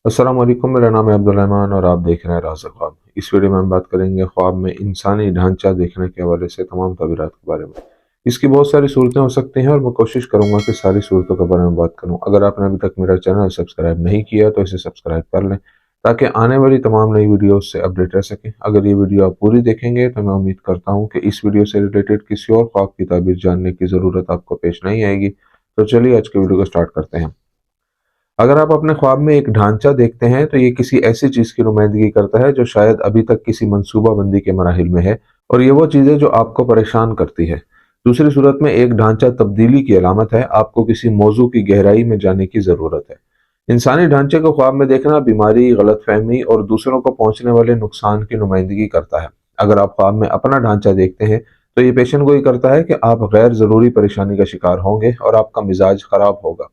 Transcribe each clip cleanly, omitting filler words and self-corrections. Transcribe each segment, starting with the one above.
अस्सलाम वालेकुम, मेरा नाम है अब्दुल रहमान और आप देख रहे हैं राज़ ख्वाब। इस वीडियो में हम बात करेंगे ख्वाब में इंसानी ढांचा देखने के हवाले से तमाम तबीरात के बारे में। इसकी बहुत सारी सूरतें हो सकती हैं और मैं कोशिश करूंगा कि सारी सूरतों के बारे में बात करूं। अगर आपने अभी तक मेरा चैनल सब्सक्राइब नहीं किया तो इसे सब्सक्राइब कर लें ताकि आने वाली तमाम नई वीडियोस से अपडेट रह सकें। अगर ये वीडियो आप पूरी देखेंगे तो मैं उम्मीद करता हूँ कि इस वीडियो से रिलेटेड किसी और ख्वाब की ताबीर जानने की ज़रूरत आपको पेश नहीं आएगी। तो चलिए आज के वीडियो को स्टार्ट करते हैं। अगर आप अपने ख्वाब में एक ढांचा देखते हैं तो ये किसी ऐसी चीज की नुमाइंदगी करता है जो शायद अभी तक किसी मंसूबा बंदी के मराहिल में है, और ये वो चीज है जो आपको परेशान करती है। दूसरी सूरत में एक ढांचा तब्दीली की अलामत है, आपको किसी मौजू की गहराई में जाने की जरूरत है। इंसानी ढांचे को ख्वाब में देखना बीमारी, गलतफहमी और दूसरों को पहुंचने वाले नुकसान की नुमाइंदगी करता है। अगर आप ख्वाब में अपना ढांचा देखते हैं तो ये पेशन गोई करता है कि आप गैर जरूरी परेशानी का शिकार होंगे और आपका मिजाज खराब होगा।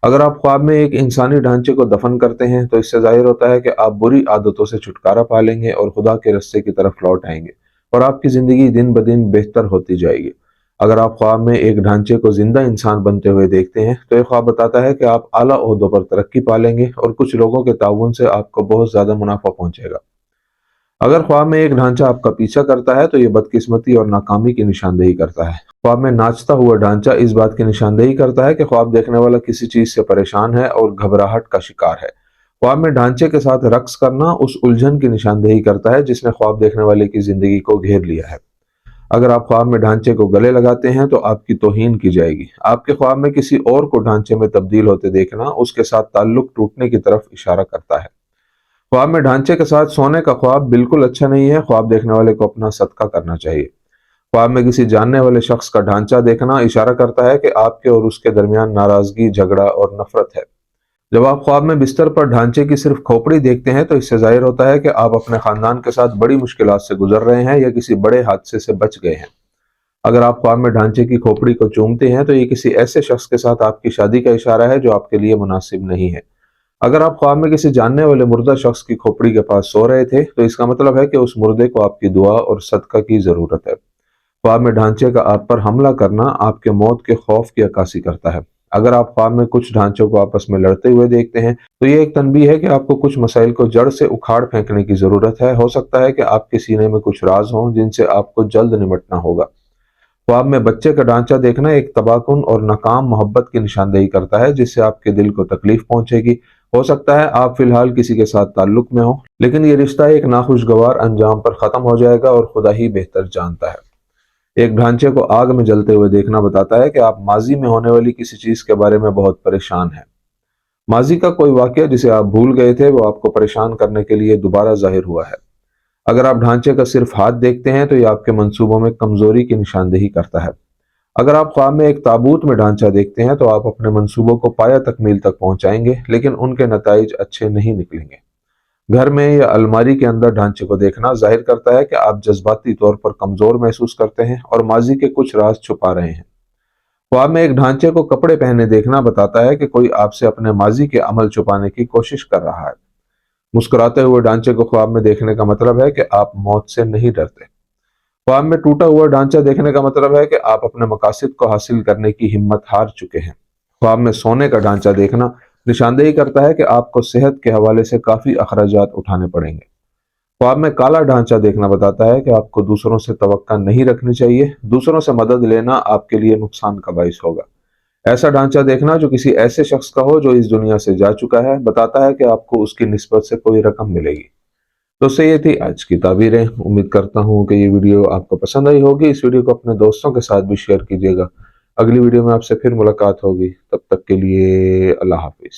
अगर आप ख्वाब में एक इंसानी ढांचे को दफन करते हैं तो इससे जाहिर होता है कि आप बुरी आदतों से छुटकारा पा लेंगे और खुदा के रस्ते की तरफ लौट आएंगे और आपकी जिंदगी दिन ब दिन बेहतर होती जाएगी। अगर आप ख्वाब में एक ढांचे को जिंदा इंसान बनते हुए देखते हैं तो यह ख्वाब बताता है कि आप आला ओहदों पर तरक्की पा लेंगे और कुछ लोगों के ताउन से आपको बहुत ज्यादा मुनाफा पहुंचेगा। अगर ख्वाब में एक ढांचा आपका पीछा करता है तो ये बदकिस्मती और नाकामी की निशानदेही करता है। ख्वाब में नाचता हुआ ढांचा इस बात की निशानदेही करता है कि ख्वाब देखने वाला किसी चीज से परेशान है और घबराहट का शिकार है। ख्वाब में ढांचे के साथ रक्स करना उस उलझन की निशानदेही करता है जिसने ख्वाब देखने वाले की जिंदगी को घेर लिया है। अगर आप ख्वाब में ढांचे को गले लगाते हैं तो आपकी तौहीन की जाएगी। आपके ख्वाब में किसी और को ढांचे में तब्दील होते देखना उसके साथ ताल्लुक टूटने की तरफ इशारा करता है। ख्वाब में ढांचे के साथ सोने का ख्वाब बिल्कुल अच्छा नहीं है। ख्वाब देखने वाले को अपना सदका करना चाहिए। ख्वाब में किसी जानने वाले शख्स का ढांचा देखना इशारा करता है कि आपके और उसके दरमियान नाराजगी, झगड़ा और नफरत है। जब आप ख्वाब में बिस्तर पर ढांचे की सिर्फ खोपड़ी देखते हैं तो इससे जाहिर होता है कि आप अपने खानदान के साथ बड़ी मुश्किलात से गुजर रहे हैं या किसी बड़े हादसे से बच गए हैं। अगर आप ख्वाब में ढांचे की खोपड़ी को चूमते हैं तो ये किसी ऐसे शख्स के साथ आपकी शादी का इशारा है जो आपके लिए मुनासिब नहीं है। अगर आप ख्वाब में किसी जानने वाले मुर्दा शख्स की खोपड़ी के पास सो रहे थे तो इसका मतलब है कि उस मुर्दे को आपकी दुआ और सदका की जरूरत है। ख्वाब में ढांचे का आप पर हमला करना आपके मौत के खौफ की अक्कासी करता है। अगर आप ख्वाब में कुछ ढांचों को आपस में लड़ते हुए देखते हैं तो ये एक तनबीह है कि आपको कुछ मसाइल को जड़ से उखाड़ फेंकने की जरूरत है। हो सकता है कि आपके सीने में कुछ राज हों जिनसे आपको जल्द निपटना होगा। ख्वाब में बच्चे का ढांचा देखना एक तबाकुन और नाकाम मोहब्बत की निशानदेही करता है जिससे आपके दिल को तकलीफ पहुंचेगी। हो सकता है आप फिलहाल किसी के साथ ताल्लुक में हो, लेकिन ये रिश्ता एक नाखुशगवार अंजाम पर खत्म हो जाएगा और खुदा ही बेहतर जानता है। एक ढांचे को आग में जलते हुए देखना बताता है कि आप माजी में होने वाली किसी चीज के बारे में बहुत परेशान हैं। माजी का कोई वाकया जिसे आप भूल गए थे वो आपको परेशान करने के लिए दोबारा जाहिर हुआ है। अगर आप ढांचे का सिर्फ हाथ देखते हैं तो ये आपके मंसूबों में कमजोरी की निशानदेही करता है। अगर आप ख्वाब में एक ताबूत में ढांचा देखते हैं तो आप अपने मंसूबों को पाया तकमील तक पहुंचाएंगे, लेकिन उनके नताइज अच्छे नहीं निकलेंगे। घर में या अलमारी के अंदर ढांचे को देखना जाहिर करता है कि आप जज्बाती तौर पर कमजोर महसूस करते हैं और माजी के कुछ राज छुपा रहे हैं। ख्वाब में एक ढांचे को कपड़े पहने देखना बताता है कि कोई आपसे अपने माजी के अमल छुपाने की कोशिश कर रहा है। मुस्कुराते हुए ढांचे को ख्वाब में देखने का मतलब है कि आप मौत से नहीं डरते। ख्वाब में टूटा हुआ ढांचा देखने का मतलब है कि आप अपने मकासद को हासिल करने की हिम्मत हार चुके हैं। ख्वाब में सोने का ढांचा देखना निशानदेही करता है कि आपको सेहत के हवाले से काफी अखराजात उठाने पड़ेंगे। ख्वाब में काला ढांचा देखना बताता है कि आपको दूसरों से तवक्का नहीं रखनी चाहिए। दूसरों से मदद लेना आपके लिए नुकसान का बाइस होगा। ऐसा ढांचा देखना जो किसी ऐसे शख्स का हो जो इस दुनिया से जा चुका है बताता है कि आपको उसकी निस्बत से कोई रकम मिलेगी। तो ये थी आज की ताबीरें। उम्मीद करता हूँ कि ये वीडियो आपको पसंद आई होगी। इस वीडियो को अपने दोस्तों के साथ भी शेयर कीजिएगा। अगली वीडियो में आपसे फिर मुलाकात होगी, तब तक के लिए अल्लाह हाफिज।